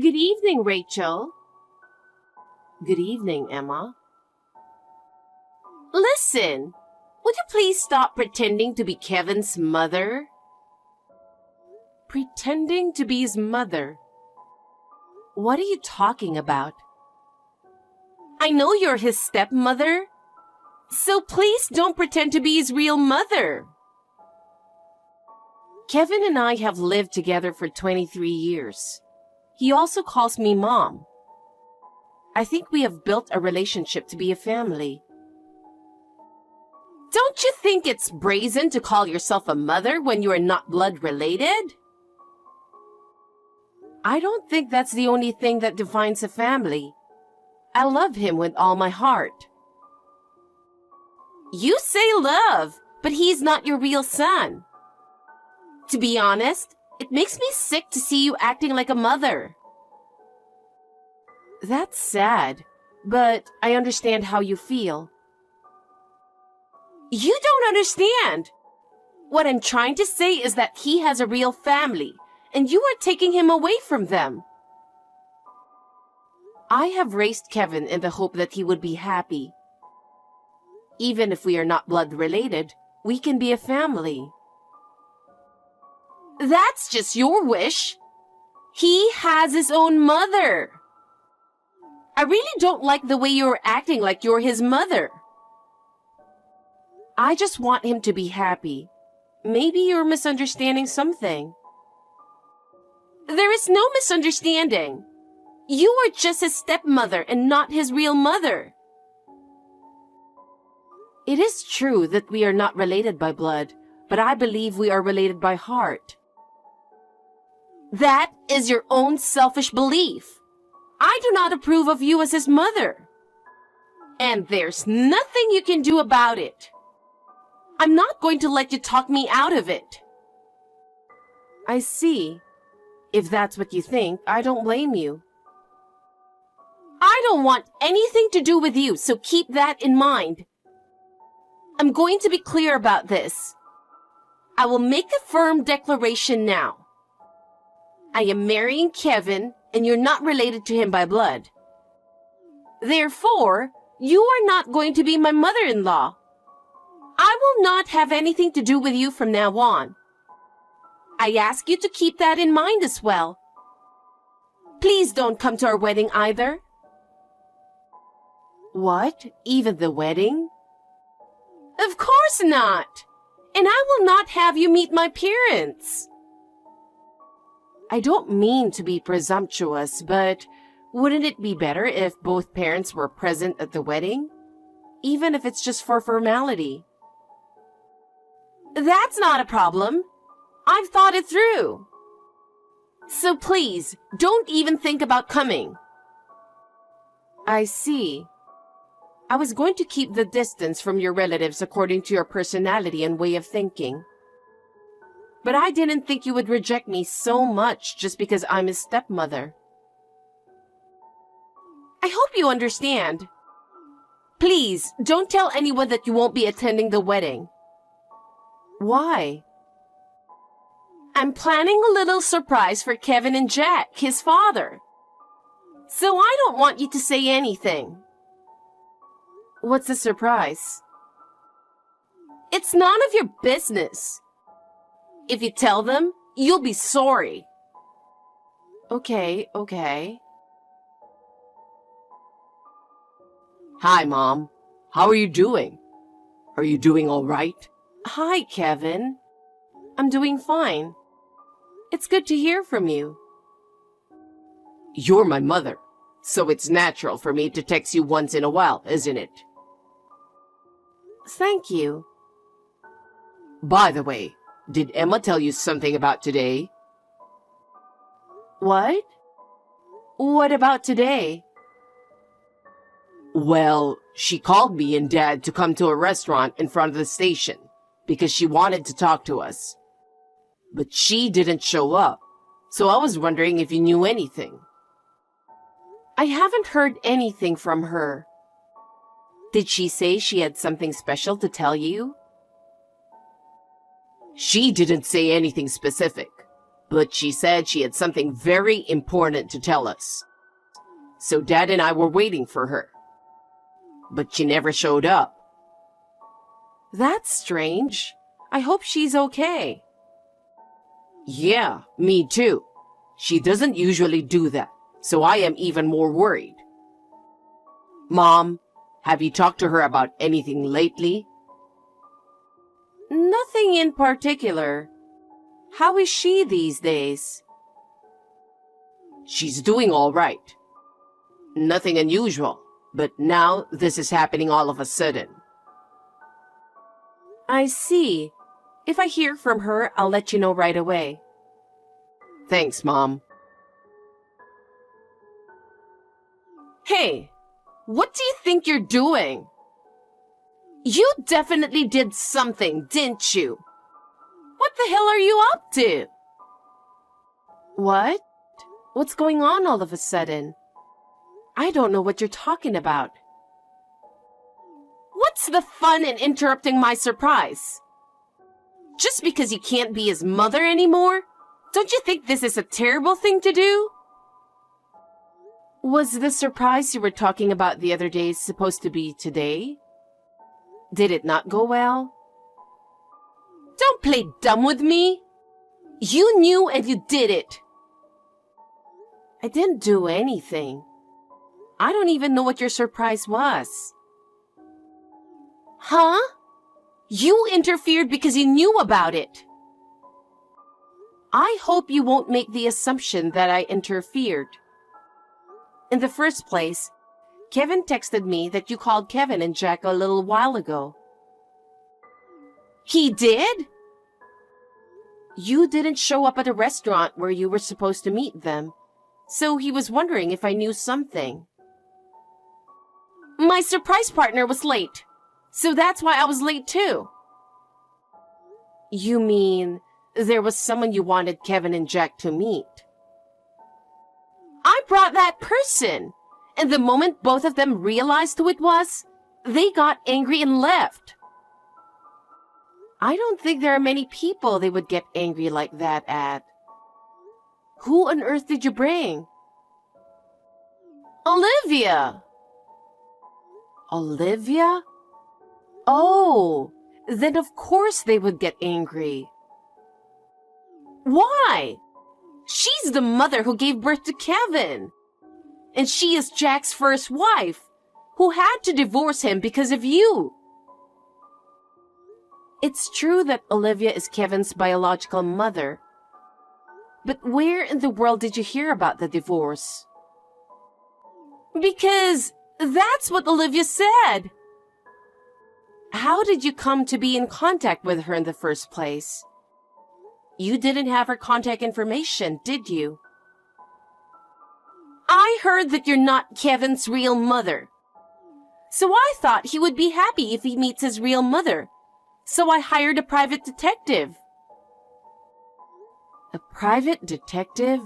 Good evening, Rachel. Good evening, Emma. Listen, would you please stop pretending to be Kevin's mother? Pretending to be his mother? What are you talking about? I know you're his stepmother, so please don't pretend to be his real mother. Kevin and I have lived together for 23 years. He also calls me Mom. I think we have built a relationship to be a family. Don't you think it's brazen to call yourself a mother when you are not blood related? I don't think that's the only thing that defines a family. I love him with all my heart. You say love, but he's not your real son. To be honest, it makes me sick to see you acting like a mother. That's sad, but I understand how you feel. You don't understand. What I'm trying to say is that he has a real family, and you are taking him away from them. I have raised Kevin in the hope that he would be happy. Even if we are not blood related, we can be a family. That's just your wish. He has his own mother. I really don't like the way you're acting like you're his mother. I just want him to be happy. Maybe you're misunderstanding something. There is no misunderstanding. You are just his stepmother and not his real mother. It is true that we are not related by blood, but I believe we are related by heart. That is your own selfish belief. I do not approve of you as his mother. And there's nothing you can do about it. I'm not going to let you talk me out of it. I see. If that's what you think, I don't blame you. I don't want anything to do with you, so keep that in mind. I'm going to be clear about this. I will make a firm declaration now. I am marrying Kevin, and you're not related to him by blood. Therefore, you are not going to be my mother-in-law. I will not have anything to do with you from now on. I ask you to keep that in mind as well. Please don't come to our wedding either. What? Even the wedding? Of course not. And I will not have you meet my parents. I don't mean to be presumptuous, but wouldn't it be better if both parents were present at the wedding? Even if it's just for formality. That's not a problem. I've thought it through. So please, don't even think about coming. I see. I was going to keep the distance from your relatives according to your personality and way of thinking. But I didn't think you would reject me so much just because I'm his stepmother. I hope you understand. Please, don't tell anyone that you won't be attending the wedding. Why? I'm planning a little surprise for Kevin and Jack, his father. So I don't want you to say anything. What's the surprise? It's none of your business. If you tell them, you'll be sorry. Okay. Hi, Mom. How are you doing? Are you doing all right? Hi, Kevin. I'm doing fine. It's good to hear from you. You're my mother, so it's natural for me to text you once in a while, isn't it? Thank you. By the way, did Emma tell you something about today? What? What about today? Well, she called me and Dad to come to a restaurant in front of the station because she wanted to talk to us. But she didn't show up, so I was wondering if you knew anything. I haven't heard anything from her. Did she say she had something special to tell you? She didn't say anything specific, but she said she had something very important to tell us. So Dad and I were waiting for her. But she never showed up. That's strange. I hope she's okay. Yeah, me too. She doesn't usually do that, so I am even more worried. Mom, have you talked to her about anything lately? Nothing in particular. How is she these days? She's doing all right. Nothing unusual, but now this is happening all of a sudden. I see. If I hear from her, I'll let you know right away. Thanks, Mom. Hey, what do you think you're doing? You definitely did something, didn't you? What the hell are you up to? What? What's going on all of a sudden? I don't know what you're talking about. What's the fun in interrupting my surprise? Just because you can't be his mother anymore? Don't you think this is a terrible thing to do? Was the surprise you were talking about the other day supposed to be today? Did it not go well? Don't play dumb with me. You knew and you did it. I didn't do anything. I don't even know what your surprise was. Huh? You interfered because you knew about it. I hope you won't make the assumption that I interfered. In the first place, Kevin texted me that you called Kevin and Jack a little while ago. He did? You didn't show up at the restaurant where you were supposed to meet them, so he was wondering if I knew something. My surprise partner was late, so that's why I was late too. You mean there was someone you wanted Kevin and Jack to meet? I brought that person, and the moment both of them realized who it was, they got angry and left. I don't think there are many people they would get angry like that at. Who on earth did you bring? Olivia! Olivia? Oh, then of course they would get angry. Why? She's the mother who gave birth to Kevin. And she is Jack's first wife, who had to divorce him because of you. It's true that Olivia is Kevin's biological mother. But where in the world did you hear about the divorce? Because that's what Olivia said. How did you come to be in contact with her in the first place? You didn't have her contact information, did you? I heard that you're not Kevin's real mother. So I thought he would be happy if he meets his real mother. So I hired a private detective. A private detective?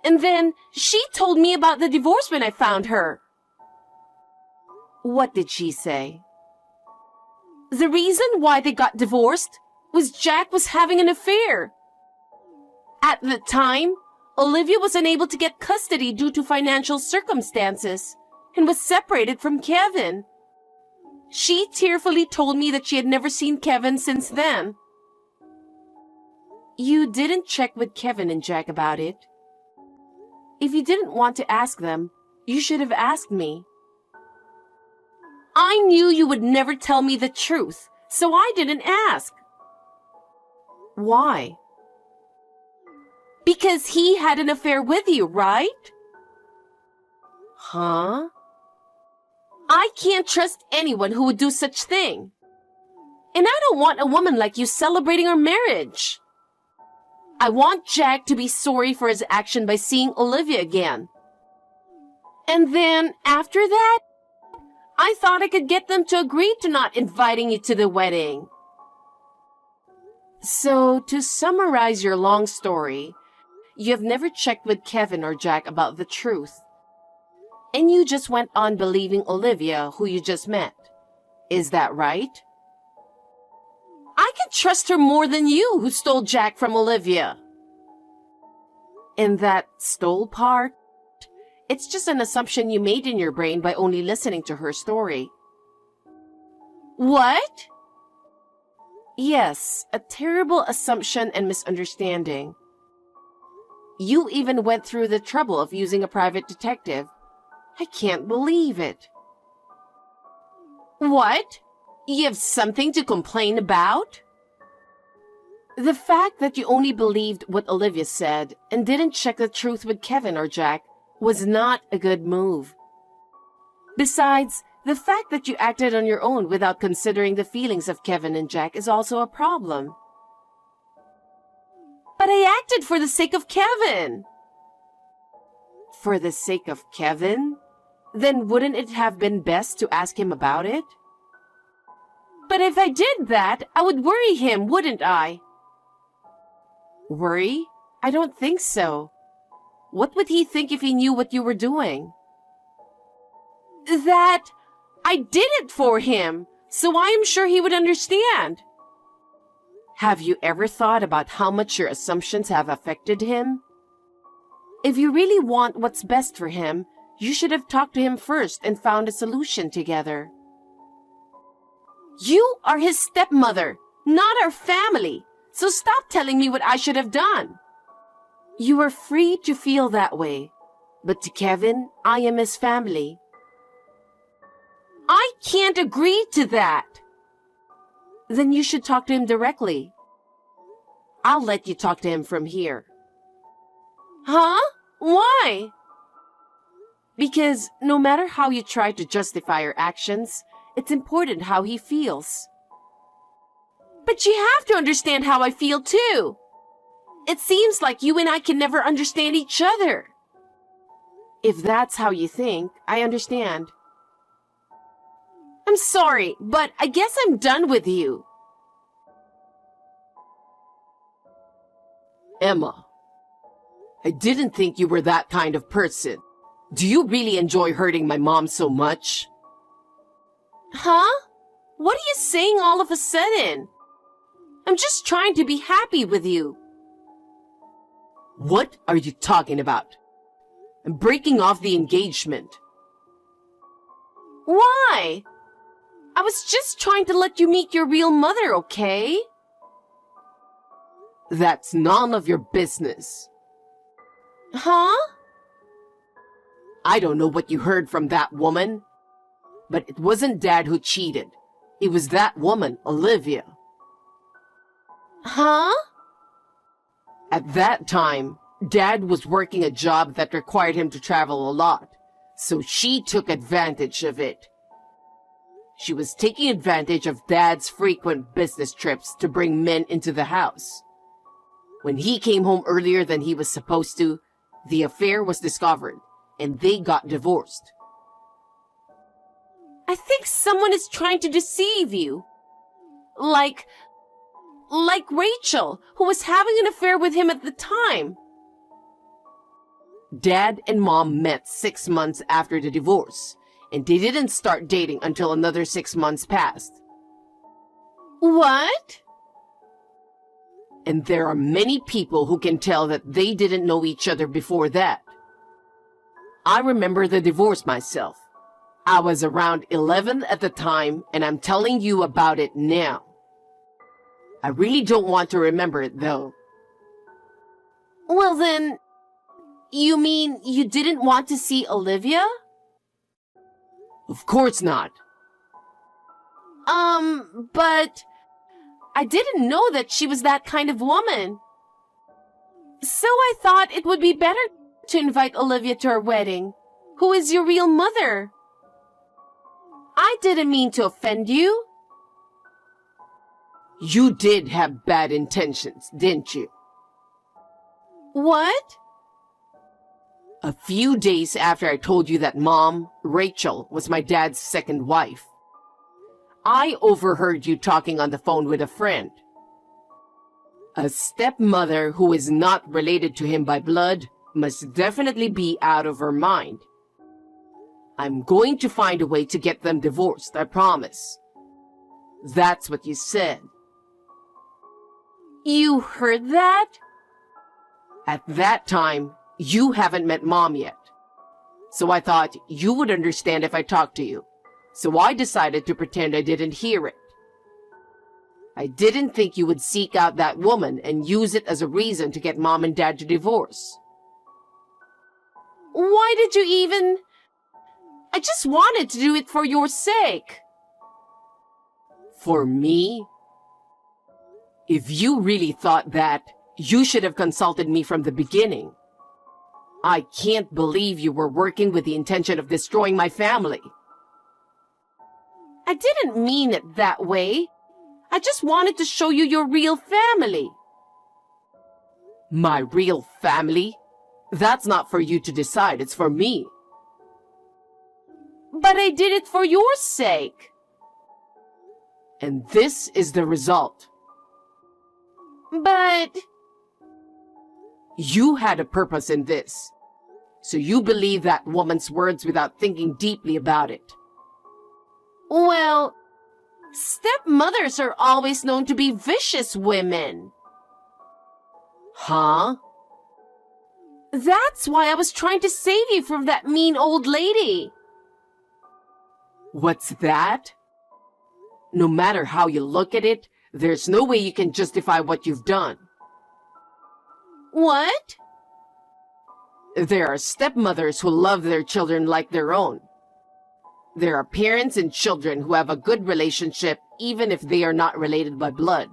And then she told me about the divorce when I found her. What did she say? The reason why they got divorced was Jack was having an affair. At the time, Olivia was unable to get custody due to financial circumstances and was separated from Kevin. She tearfully told me that she had never seen Kevin since then. You didn't check with Kevin and Jack about it. If you didn't want to ask them, you should have asked me. I knew you would never tell me the truth, so I didn't ask. Why? Because he had an affair with you, right? Huh? I can't trust anyone who would do such thing. And I don't want a woman like you celebrating our marriage. I want Jack to be sorry for his action by seeing Olivia again. And then, after that, I thought I could get them to agree to not inviting you to the wedding. So, to summarize your long story, you have never checked with Kevin or Jack about the truth. And you just went on believing Olivia, who you just met. Is that right? I can trust her more than you, who stole Jack from Olivia. In that stole part, it's just an assumption you made in your brain by only listening to her story. What? Yes, a terrible assumption and misunderstanding. You even went through the trouble of using a private detective. I can't believe it. What? You have something to complain about? The fact that you only believed what Olivia said and didn't check the truth with Kevin or Jack was not a good move. Besides, the fact that you acted on your own without considering the feelings of Kevin and Jack is also a problem. But I acted for the sake of Kevin. For the sake of Kevin? Then wouldn't it have been best to ask him about it? But if I did that, I would worry him, wouldn't I? Worry? I don't think so. What would he think if he knew what you were doing? That I did it for him, so I am sure he would understand. Have you ever thought about how much your assumptions have affected him? If you really want what's best for him, you should have talked to him first and found a solution together. You are his stepmother, not our family, so stop telling me what I should have done. You are free to feel that way, but to Kevin, I am his family. I can't agree to that. Then you should talk to him directly. I'll let you talk to him from here. Huh? Why? Because no matter how you try to justify your actions, it's important how he feels. But you have to understand how I feel too. It seems like you and I can never understand each other. If that's how you think, I understand. I'm sorry, but I guess I'm done with you. Emma, I didn't think you were that kind of person. Do you really enjoy hurting my mom so much? Huh? What are you saying all of a sudden? I'm just trying to be happy with you. What are you talking about? I'm breaking off the engagement. Why? I was just trying to let you meet your real mother, okay? That's none of your business. Huh? I don't know what you heard from that woman, but it wasn't Dad who cheated. It was that woman, Olivia. Huh? At that time, Dad was working a job that required him to travel a lot, so she took advantage of it. She was taking advantage of Dad's frequent business trips to bring men into the house. When he came home earlier than he was supposed to, the affair was discovered, and they got divorced. I think someone is trying to deceive you. Like Rachel, who was having an affair with him at the time. Dad and Mom met 6 months after the divorce, and they didn't start dating until another 6 months passed. What? And there are many people who can tell that they didn't know each other before that. I remember the divorce myself. I was around 11 at the time, and I'm telling you about it now. I really don't want to remember it, though. Well then, you mean you didn't want to see Olivia? Of course not. But I didn't know that she was that kind of woman. So I thought it would be better to invite Olivia to our wedding, who is your real mother. I didn't mean to offend you. You did have bad intentions, didn't you? What? A few days after I told you that Mom, Rachel, was my dad's second wife, I overheard you talking on the phone with a friend. A stepmother who is not related to him by blood must definitely be out of her mind. I'm going to find a way to get them divorced, I promise. That's what you said. You heard that? At that time, you haven't met Mom yet. So I thought you would understand if I talked to you. So I decided to pretend I didn't hear it. I didn't think you would seek out that woman and use it as a reason to get Mom and Dad to divorce. Why did you even... I just wanted to do it for your sake. For me? If you really thought that, you should have consulted me from the beginning. I can't believe you were working with the intention of destroying my family. I didn't mean it that way. I just wanted to show you your real family. My real family? That's not for you to decide, it's for me. But I did it for your sake. And this is the result. But... You had a purpose in this. So you believe that woman's words without thinking deeply about it. Well, stepmothers are always known to be vicious women. Huh? That's why I was trying to save you from that mean old lady. What's that? No matter how you look at it, there's no way you can justify what you've done. What? There are stepmothers who love their children like their own. There are parents and children who have a good relationship even if they are not related by blood.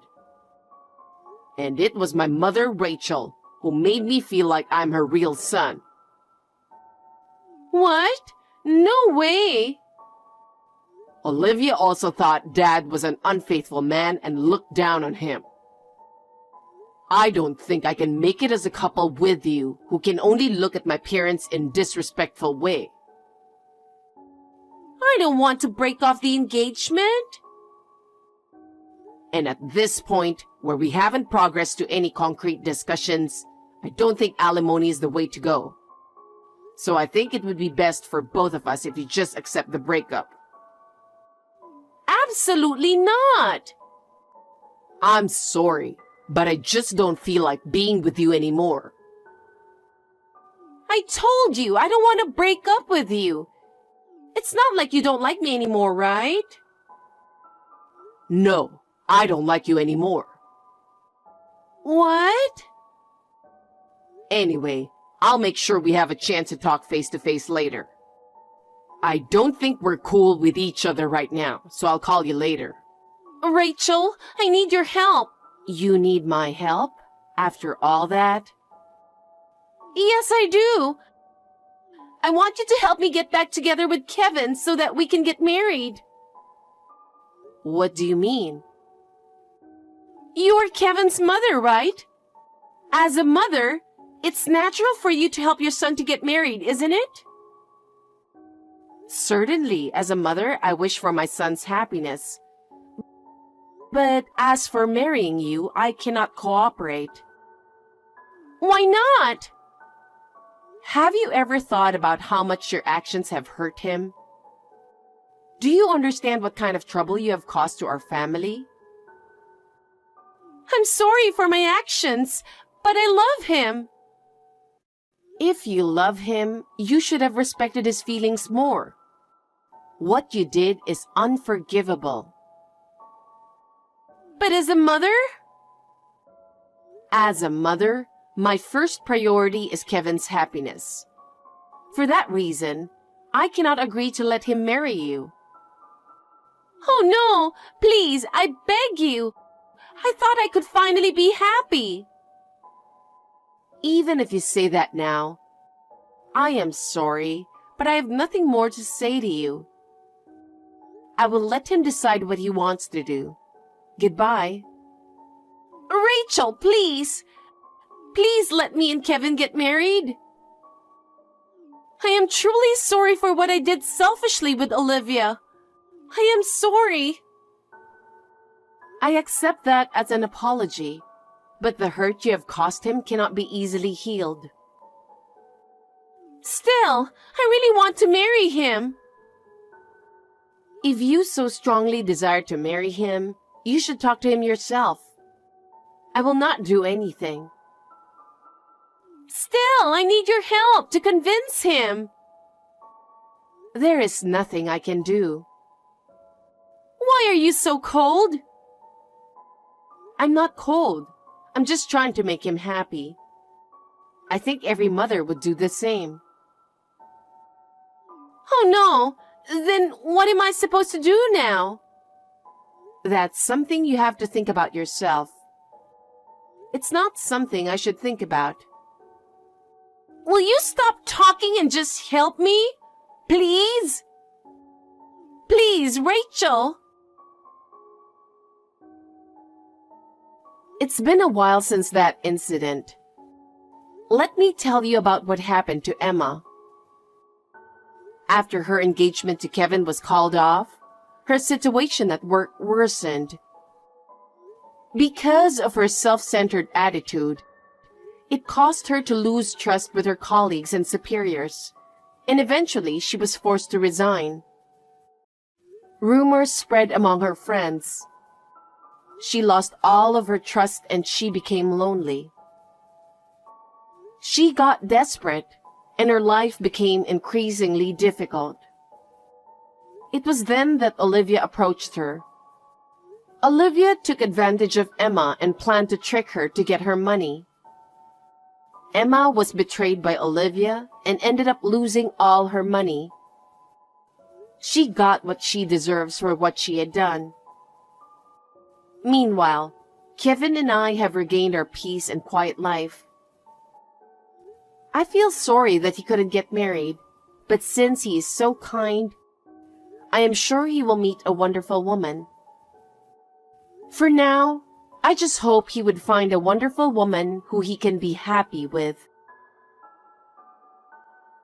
And it was my mother, Rachel, who made me feel like I'm her real son. What? No way! Olivia also thought Dad was an unfaithful man and looked down on him. I don't think I can make it as a couple with you who can only look at my parents in disrespectful way. I don't want to break off the engagement. And at this point, where we haven't progressed to any concrete discussions, I don't think alimony is the way to go. So I think it would be best for both of us if you just accept the breakup. Absolutely not! I'm sorry, but I just don't feel like being with you anymore. I told you I don't want to break up with you. It's not like you don't like me anymore, right? No, I don't like you anymore. What? Anyway, I'll make sure we have a chance to talk face to face later. I don't think we're cool with each other right now, so I'll call you later. Rachel, I need your help. You need my help? After all that? Yes, I do. I want you to help me get back together with Kevin so that we can get married. What do you mean? You're Kevin's mother, right? As a mother, it's natural for you to help your son to get married, isn't it? Certainly, as a mother, I wish for my son's happiness. But as for marrying you, I cannot cooperate. Why not? Have you ever thought about how much your actions have hurt him? Do you understand what kind of trouble you have caused to our family? I'm sorry for my actions, but I love him. If you love him, you should have respected his feelings more. What you did is unforgivable. But as a mother? As a mother, my first priority is Kevin's happiness. For that reason, I cannot agree to let him marry you. Oh no, please, I beg you. I thought I could finally be happy. Even if you say that now, I am sorry, but I have nothing more to say to you. I will let him decide what he wants to do. Goodbye. Rachel, please. Please let me and Kevin get married. I am truly sorry for what I did selfishly with Olivia. I am sorry. I accept that as an apology, but the hurt you have caused him cannot be easily healed. Still, I really want to marry him. If you so strongly desire to marry him, you should talk to him yourself. I will not do anything. Still, I need your help to convince him. There is nothing I can do. Why are you so cold? I'm not cold. I'm just trying to make him happy. I think every mother would do the same. Oh no, then what am I supposed to do now? That's something you have to think about yourself. It's not something I should think about. Will you stop talking and just help me? Please? Please, Rachel. It's been a while since that incident. Let me tell you about what happened to Emma. After her engagement to Kevin was called off, her situation at work worsened. Because of her self-centered attitude, it caused her to lose trust with her colleagues and superiors, and eventually she was forced to resign. Rumors spread among her friends. She lost all of her trust and she became lonely. She got desperate, and her life became increasingly difficult. It was then that Olivia approached her. Olivia took advantage of Emma and planned to trick her to get her money. Emma was betrayed by Olivia and ended up losing all her money. She got what she deserves for what she had done. Meanwhile, Kevin and I have regained our peace and quiet life. I feel sorry that he couldn't get married, but since he is so kind, I am sure he will meet a wonderful woman. For now, I just hope he would find a wonderful woman who he can be happy with.